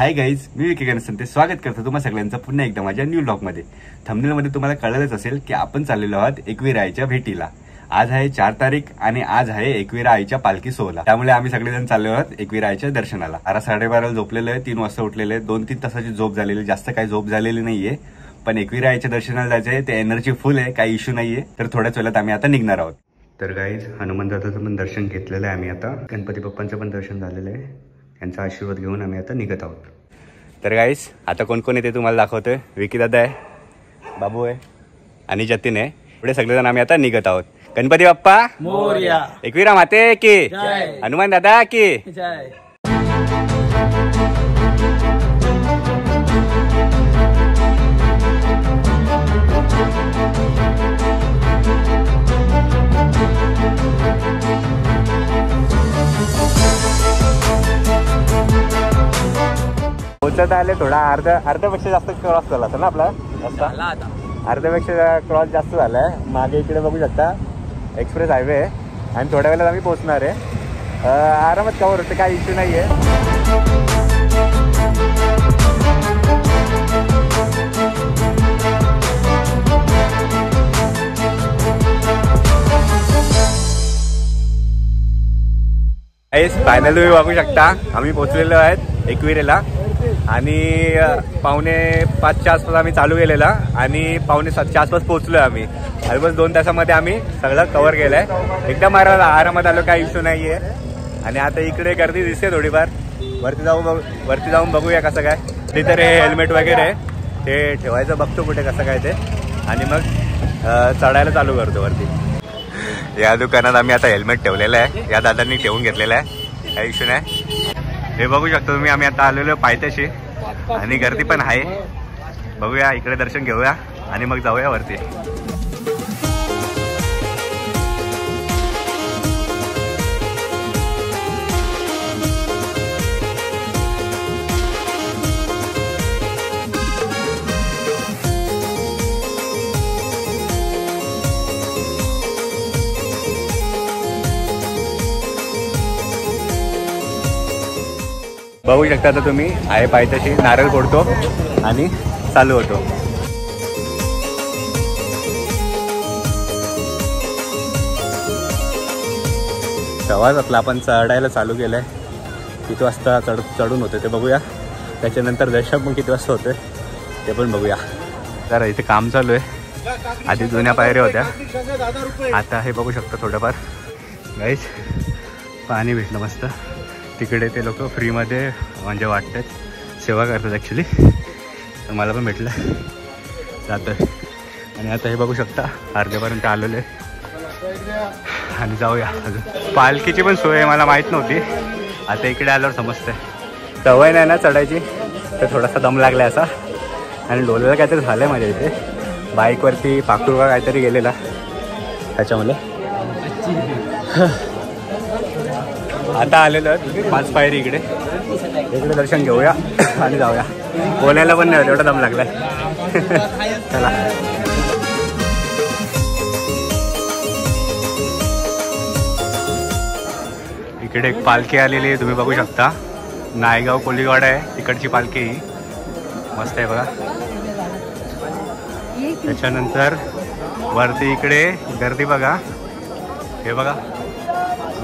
Hi guys, मी विकी गणेशनते स्वागत करतो तुम्हा सगळ्यांचं पुन्हा एकदा माझ्या न्यू ब्लॉग मध्ये। थंबनेलमध्ये तुम्हाला कळलंच असेल की आपण चाललेलो आहोत एकविरा आईच्या भेटीला। आज आहे 4 तारीख आणि आज आहे एकविरा आईच्या पालखी सोहळा। त्यामुळे आम्ही सगळेजण चाललो आहोत एकविरा आईच्या दर्शनाला। 12:30 झोपलेलो आहे, 3 वाजता उठलेले, 2-3 तासाची झोप झालेली, जास्त काही झोप झालेली नाहीये। पण एकविरा आईच्या दर्शनाला जायचं आहे, ते एनर्जी फुल आहे, काही इश्यू नाहीये। तर थोड्याच वेळात आम्ही आता निघणार आहोत। तर गाईज, हनुमान दादाचं पण दर्शन घेतलेलं आहे आम्ही आता, गणपती बाप्पांचं पण दर्शन झालेलं आहे, त्यांचा आशीर्वाद घेऊन आम्ही आता निघत आहोत। तर गाईज, आता कोण कोण येते तुम्हाला दाखवतोय। विकी दादा आहे, बाबू आहे आणि जतीन आहे। पुढे सगळेजण आम्ही आता निघत आहोत। गणपती बाप्पा मोरया, एकविरा माते की जय, हनुमान दादा की जय। पोहोचत आले, थोडा अर्ध्यापेक्षा जास्त क्रॉस झाला असेल ना आपला, अर्ध्यापेक्षा क्रॉस जास्त झालाय। मागे इकडे बघू शकता एक्सप्रेस हायवे आहे आणि थोड्या वेळात आम्ही पोहोचणार आहे। आरामात कव्हर होते, काही इश्यू नाहीये। फायनल तुम्ही बघू शकता आम्ही पोहोचलेलो आहेत एकविरेला आणि 5:45च्या आसपास आम्ही चालू केलेला आणि 6:45च्या आसपास पोहोचलोय आम्ही। ऑलमोस्ट 2 तासामध्ये आम्ही सगळं कव्हर केलंय, एकदम आरामात आलो, काही इश्यू नाहीये। आणि आता इकडे गर्दी दिसते थोडीफार, वरती जाऊन बघूया कसं काय। तिथे हे हेल्मेट वगैरे ते ठेवायचं बघतो कुठे कसं काय ते, आणि मग चढायला चालू करतो वरती। या दुकानात आम्ही आता हेल्मेट ठेवलेलं आहे, या दादांनी ठेवून घेतलेलं आहे, काही इश्यू नाही। हे बघू शकता तुम्ही, आम्ही आता आलेलो पायथ्याशी आणि गर्दी पण आहे। बघूया, इकडे दर्शन घेऊया आणि मग जाऊया वरती। बघू शकता आता तुम्ही, आहे पायथ्याशी, नारळ फोडतो आणि चालू होतो। तेव्हाच आपला आपण चढायला चालू केलंय। किती वाजता चढून होते ते बघूया, त्याच्यानंतर दर्शन पण किती वाजता होते ते पण बघूया। तर इथे काम चालू आहे, आधी जुन्या पायऱ्या होत्या, आता हे बघू शकता थोडंफार गाईज पाणी भेटलं मस्त। तिकडे ते लोक फ्रीमध्ये म्हणजे वाटतात, सेवा करतात ॲक्च्युली, तर मला पण भेटलं जातं। आणि आता हे बघू शकता अर्ध्यापर्यंत आलेलं आहे आणि जाऊया अजून। पालखीची पण सोय आहे, मला माहीत नव्हती, आता इकडे आल्यावर समजतंय। सवय नाही ना चढायची, तर थोडासा दम लागला असा। आणि डोल्याला काहीतरी झालं आहे माझ्या इथे, बाईकवरती पाकूरवा काहीतरी गेलेला त्याच्यामध्ये। आता आलेलो आहे 5 पायरी इकडे दर्शन घेऊया आणि जाऊया। बोलायला पण नाही एवढा दम लागलाय। चला, इकडे एक पालखी आलेली आहे, तुम्ही बघू शकता। नायगाव कोलीवाडा आहे तिकडची पालखी, ही मस्त आहे बघा। त्याच्यानंतर वरती इकडे गर्दी बघा, हे बघा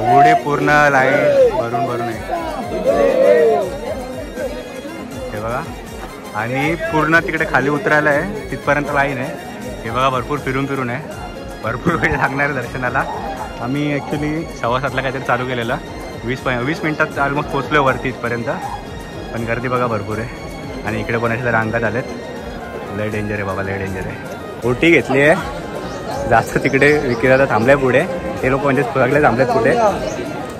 एवढे पूर्ण लाईन भरून आहे, हे बघा। आणि पूर्ण तिकडे खाली उतरायला आहे तिथपर्यंत लाईन आहे, हे बघा। भरपूर फिरून आहे, भरपूर वेळ लागणार आहे दर्शनाला। आम्ही ॲक्च्युली 7:15ला काहीतरी चालू केलेलं, 20 मिनिटात ऑलमोस्ट पोचलो वरती इथपर्यंत, पण गर्दी बघा भरपूर आहे। आणि इकडे कोणाच्या तर अंगात आलेत, लय डेंजर आहे बाबा, लय डेंजर आहे। ओटी घेतली आहे जास्त, तिकडे विकीदादा थांबलाय पुढे, ते लोक म्हणजे सगळे थांबलेत पुढे,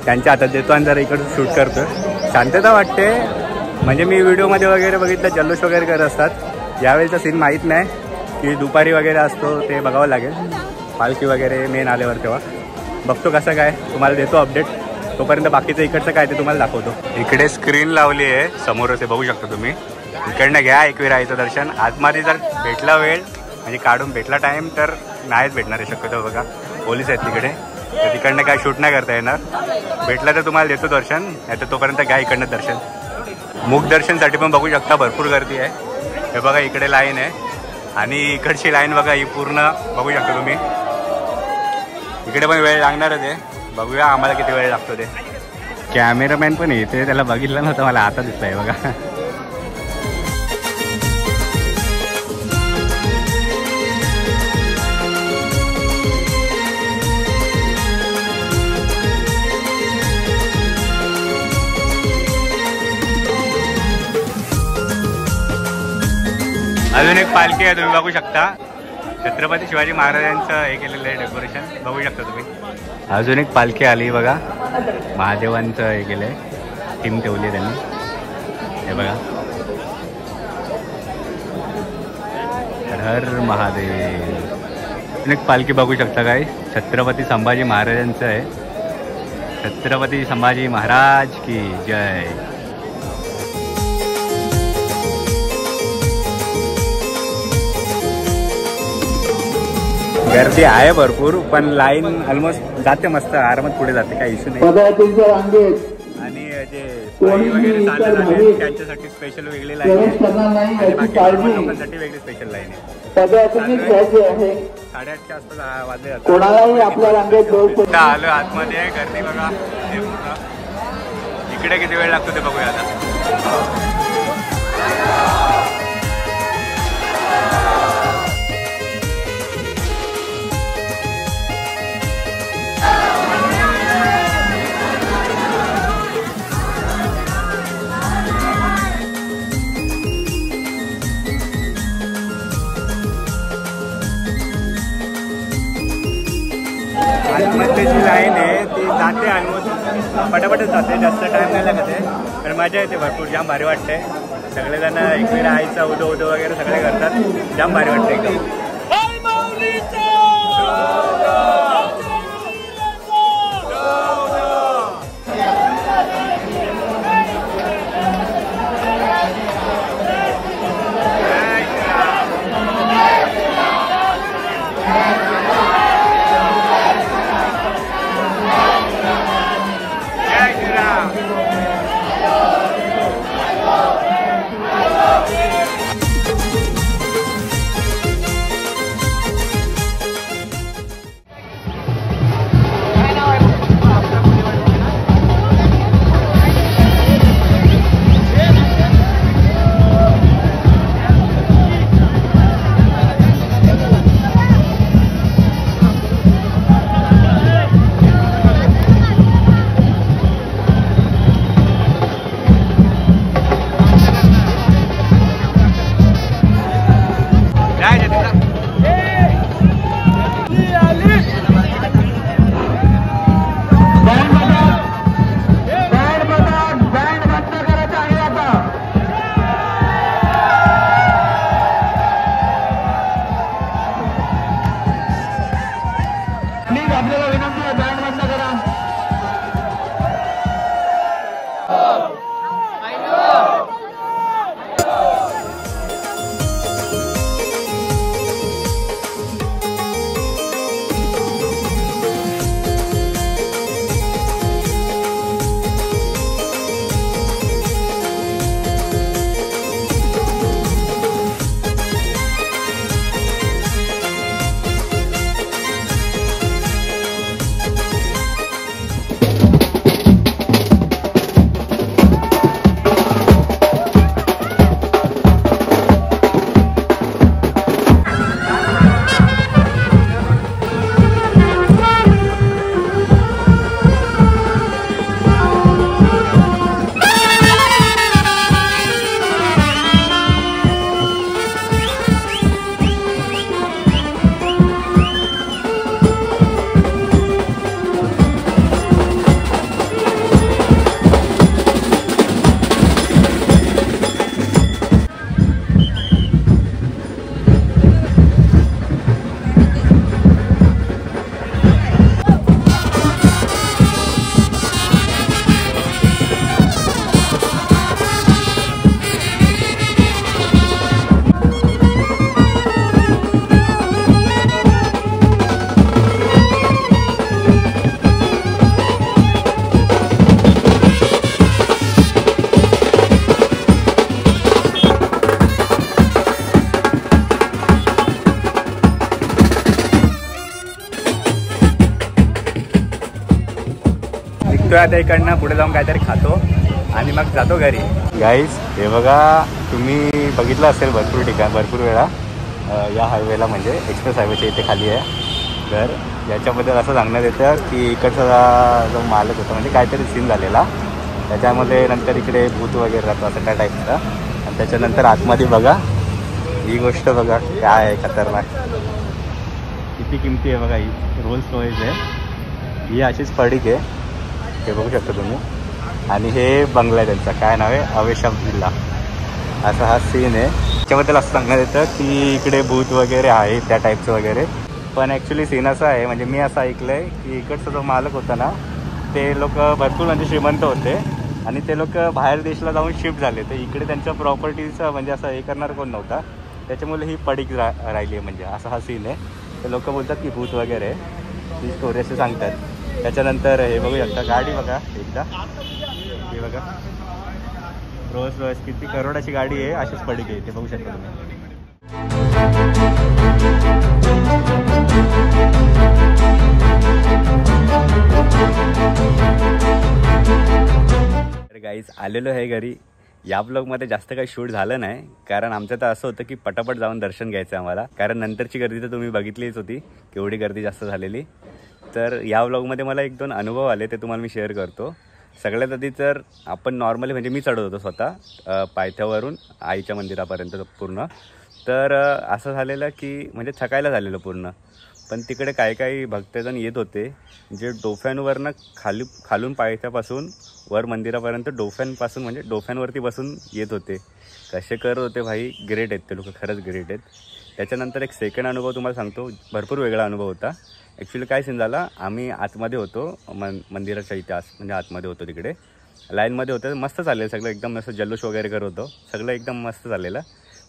त्यांच्या हातात देतो आणि जरा इकडं शूट करतो। शांतता वाटते, म्हणजे मी व्हिडिओमध्ये वगैरे बघितलं जल्लोष वगैरे करत असतात, यावेळेचा सीन माहीत नाही की दुपारी वगैरे असतो, ते बघावं लागेल। पालखी वगैरे मेन आल्यावर तेव्हा बघतो कसं काय, तुम्हाला देतो अपडेट। तोपर्यंत बाकीचं इकडचं काय ते तुम्हाला दाखवतो। इकडे स्क्रीन लावली आहे समोरच, बघू शकता तुम्ही, इकडनं घ्या एकविरा आईचं दर्शन। आतमध्ये जर भेटला वेळ म्हणजे काढून भेटला टाईम तर नाहीच भेटणार आहे शक्यतो, बघा पोलीस आहेत तिकडे, तर तिकडनं काय शूट नाही करता येणार। भेटला तर तुम्हाला देतो दर्शन, नाही तर तोपर्यंत घ्या इकडनं दर्शन। मुखदर्शनसाठी पण बघू शकता भरपूर गर्दी आहे. हे बघा इकडे लाईन आहे आणि इकडची लाईन बघा ही पूर्ण बघू शकता तुम्ही. इकडे पण वेळ लागणारच आहे. बघूया आम्हाला किती वेळ लागतो ते. कॅमेरामॅन पण येते, त्याला बघितलं नव्हतं, मला आता दिसतंय बघा. अजून एक पालखी आहे, तुम्ही बघू शकता. छत्रपती शिवाजी महाराजांचं हे केलेलं आहे डेकोरेशन, बघू शकता तुम्ही. अजून एक पालखी आली बघा, महादेवांचं हे केलं आहे, टीम ठेवली त्यांनी. हे बघा, हर महादेव. अजून एक पालखी बघू शकता काय, छत्रपती संभाजी महाराजांचं आहे. छत्रपती संभाजी महाराज की जय. गर्दी आहे भरपूर, पण लाईन ऑलमोस्ट जाते मस्त आरामात पुढे जाते, काही इश्यू नाही. आणि जे वगैरे त्यांच्यासाठी स्पेशल वेगळी लाईन आहे, लोकांसाठी वेगळी स्पेशल लाईन आहे. 8:30च्या आसपास वाजले जातात. आलो आतमध्ये, गर्दी बघा इकडे किती वेळ लागतो ते बघूया आता. आतमध्ये जी लाईन आहे ती जाते ऑलमोस्ट पटापटच जाते, जास्त टाईम नाही लागत आहे. पण मजा येते भरपूर, जाम भारी वाटते. सगळेजण एकवेळ आईचा उदो उदो वगैरे सगळे करतात, जाम भारी वाटते एकदम. निघतोय आता इकडनं, पुढे जाऊन काहीतरी खातो आणि मग जातो घरी. गाईज हे बघा, तुम्ही बघितलं असेल भरपूर ठिकाण, भरपूर वेळा या हायवेला म्हणजे एक्सप्रेस हायवेच्या इथे खाली आहे घर. याच्याबद्दल असं सांगण्यात येतं की इकडचा जो मालक होता म्हणजे काहीतरी सीन झालेला, त्याच्यामध्ये नंतर इकडे भूत वगैरे राहतो असं त्या टाईपचं. आणि त्याच्यानंतर आतमध्ये बघा ही गोष्ट बघा काय आहे खतरनाक, किती किमती आहे बघा. ही रोल्स रॉयस आहे, ही अशीच पडीक आहे, हे बघू शकता तुम्ही. आणि हे बंगला आहे त्यांचा, काय नाव आहे, अवेशा विल्ला, असा हा सीन आहे. त्याच्याबद्दल असं सांगण्यात येतं की इकडे भूत वगैरे आहे त्या टाईपचं वगैरे. पण ॲक्च्युली सीन असं आहे, म्हणजे मी असं ऐकलं आहे की इकडचा जो मालक होता ना, ते लोक भरपूर म्हणजे श्रीमंत होते आणि ते लोक बाहेर देशाला जाऊन शिफ्ट झाले. तर इकडे त्यांच्या प्रॉपर्टीचं म्हणजे असं हे करणार कोण नव्हता, त्याच्यामुळे ही पडीक राहिली आहे, म्हणजे असा हा सीन आहे. ते लोक बोलतात की भूत वगैरे, ही स्टोरी असे सांगतात. त्याच्यानंतर हे बघू शकता, गाडी बघा एकदा, हे बघा रोल्स रॉयस, किती करोडाची गाडी आहे, अशीच पडीक आहे, ते बघू शकता तुम्ही. तर गाईज आलेलो आहे घरी. या ब्लॉगमध्ये जास्त काही शूट झालं नाही, कारण आमचं तर असं होतं की पटापट जाऊन दर्शन घ्यायचं आम्हाला, कारण नंतरची गर्दी तर तुम्ही बघितलीच होती, केवढी गर्दी जास्त झालेली. तर या ब्लॉगमध्ये मला 1-2 अनुभव आले, ते तुम्हाला मी शेअर करतो. सगळ्यात आधी तर आपण नॉर्मली म्हणजे मी चढत होतो स्वतः पायथ्यावरून आईच्या मंदिरापर्यंत पूर्ण. तर असं झालेलं की म्हणजे थकायला झालेलं पूर्ण. पण तिकडे काही भक्तजण येत होते जे डोफ्यांवरनं खालून पायथ्यापासून वर मंदिरापर्यंत डोफ्यांपासून म्हणजे डोफ्यांवरती बसून येत होते. कसे करत होते भाई, ग्रेट आहेत ते लोक, खरंच ग्रेट आहेत. त्याच्यानंतर एक सेकंड अनुभव तुम्हाला सांगतो, भरपूर वेगळा अनुभव होता. ॲक्च्युली काय सीन झाला, आम्ही आतमध्ये होतो मंदिराच्या इथे, म्हणजे आतमध्ये होतो, तिकडे लाईनमध्ये होतं. मस्त चाललेलं सगळं, एकदम असं जल्लोष वगैरे करत होतो, सगळं एकदम मस्त चाललेलं.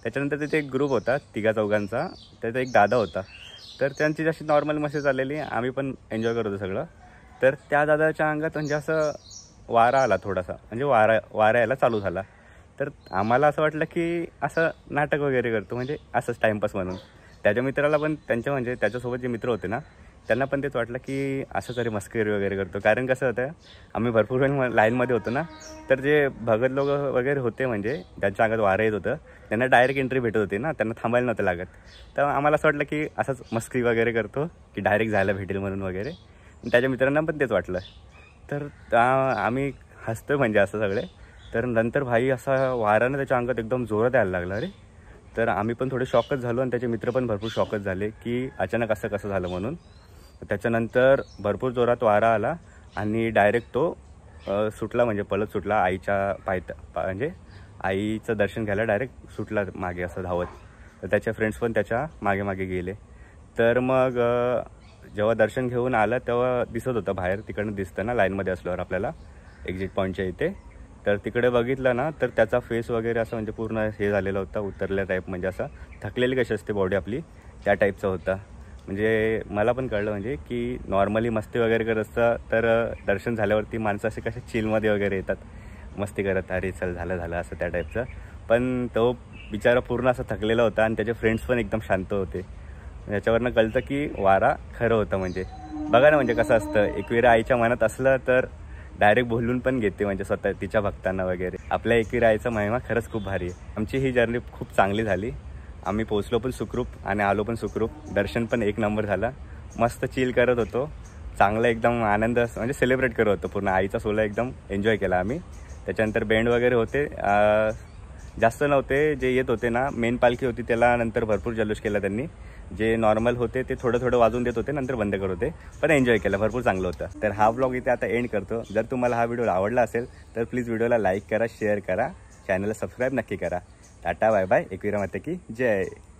त्याच्यानंतर तिथे एक ग्रुप होता 3-4 त्याचा एक दादा होता. तर त्यांची जशी नॉर्मल मस्त चाललेली, आम्ही पण एन्जॉय करत होतो सगळं. तर त्या दादाच्या अंगात म्हणजे असं वारा आला थोडासा, म्हणजे वारा यायला चालू झाला. तर आम्हाला असं वाटलं की असं नाटक वगैरे करतो, म्हणजे असंच टाईमपास म्हणून. त्याच्या मित्राला पण म्हणजे त्याच्यासोबत जे मित्र होते ना, त्यांना पण तेच वाटलं की असं तरी मस्करी वगैरे करतो. कारण कसं होतं, आम्ही भरपूर वेळ लाईनमध्ये होतो ना, तर जे भगत लोक वगैरे होते म्हणजे ज्यांच्या अंगात वारं येत होतं, त्यांना डायरेक्ट एंट्री भेटत होती ना, त्यांना थांबायला नव्हतं लागत. तर आम्हाला असं वाटलं की असंच मस्करी वगैरे करतो की डायरेक्ट जायला भेटेल म्हणून वगैरे. त्याच्या मित्रांना पण तेच वाटलं. तर आम्ही हसतो म्हणजे असं सगळे. तर नंतर भाई असा वारानं त्याच्या अंगात एकदम जोरात यायला लागला रे. तर आम्ही पण थोडे शॉकच झालो आणि त्याचे मित्र पण भरपूर शॉकच झाले की अचानक असं कसं झालं म्हणून. त्याच्यानंतर भरपूर जोरात वारा आला आणि डायरेक्ट तो सुटला, म्हणजे पळत सुटला आईच्या म्हणजे आईचं दर्शन घ्यायला डायरेक्ट सुटला मागे असं धावत. तर त्याचे फ्रेंड्स पण त्याच्या मागे गेले. तर मग जेव्हा दर्शन घेऊन आलं तेव्हा दिसत होतं बाहेर, तिकडनं दिसतं ना लाईनमध्ये असल्यावर आपल्याला एक्झिट पॉईंटच्या इथे. तर तिकडे बघितलं ना, तर त्याचा फेस वगैरे असं म्हणजे पूर्ण हे झालेला होता, उतरल्या टाईप, म्हणजे असं थकलेली कशी असते बॉडी आपली त्या टाईपचा होता. म्हणजे मला पण कळलं म्हणजे की नॉर्मली मस्ती वगैरे करत असतं तर दर्शन झाल्यावरती माणसं असे कसे चिलमध्ये वगैरे येतात, मस्ती करत, अरे चल झालं असं त्या टाईपचं. पण तो बिचारा पूर्ण असं थकलेला होता आणि त्याचे फ्रेंड्स पण एकदम शांत होते. याच्यावरनं कळतं की वारा खरं होतं. म्हणजे बघा ना, म्हणजे कसं असतं, एकविरा आईच्या मनात असलं तर डायरेक्ट बोलून पण घेते, म्हणजे स्वतः तिच्या भक्तांना वगैरे. आपल्या एकविरा आईचा महिमा खरंच खूप भारी आहे. आमची ही जर्नी खूप चांगली झाली. आम्ही पोचलो पण सुखरूप आणि आलो पण सुखरूप. दर्शन पण 1 नंबर झाला. मस्त चिल करत होतो, चांगलं एकदम आनंद म्हणजे सेलिब्रेट करत होतो पूर्ण. आईचा सोहळा एकदम एन्जॉय केला आम्ही. त्याच्यानंतर बँड वगैरे होते, जास्त नव्हते. जे येत होते ना, मेन पालखी होती त्याला नंतर भरपूर जल्लोष केला त्यांनी. जे नॉर्मल होते ते थोडं वाजून देत होते, नंतर बंद करत होते. पण एन्जॉय केला, भरपूर चांगलं होतं. तर हा ब्लॉग इथे आता एंड करतो. जर तुम्हाला हा व्हिडिओ आवडला असेल तर प्लीज व्हिडिओला लाईक करा, शेअर करा, चॅनलला सबस्क्राईब नक्की करा. Tata bye bye. एकविरा माता की जय.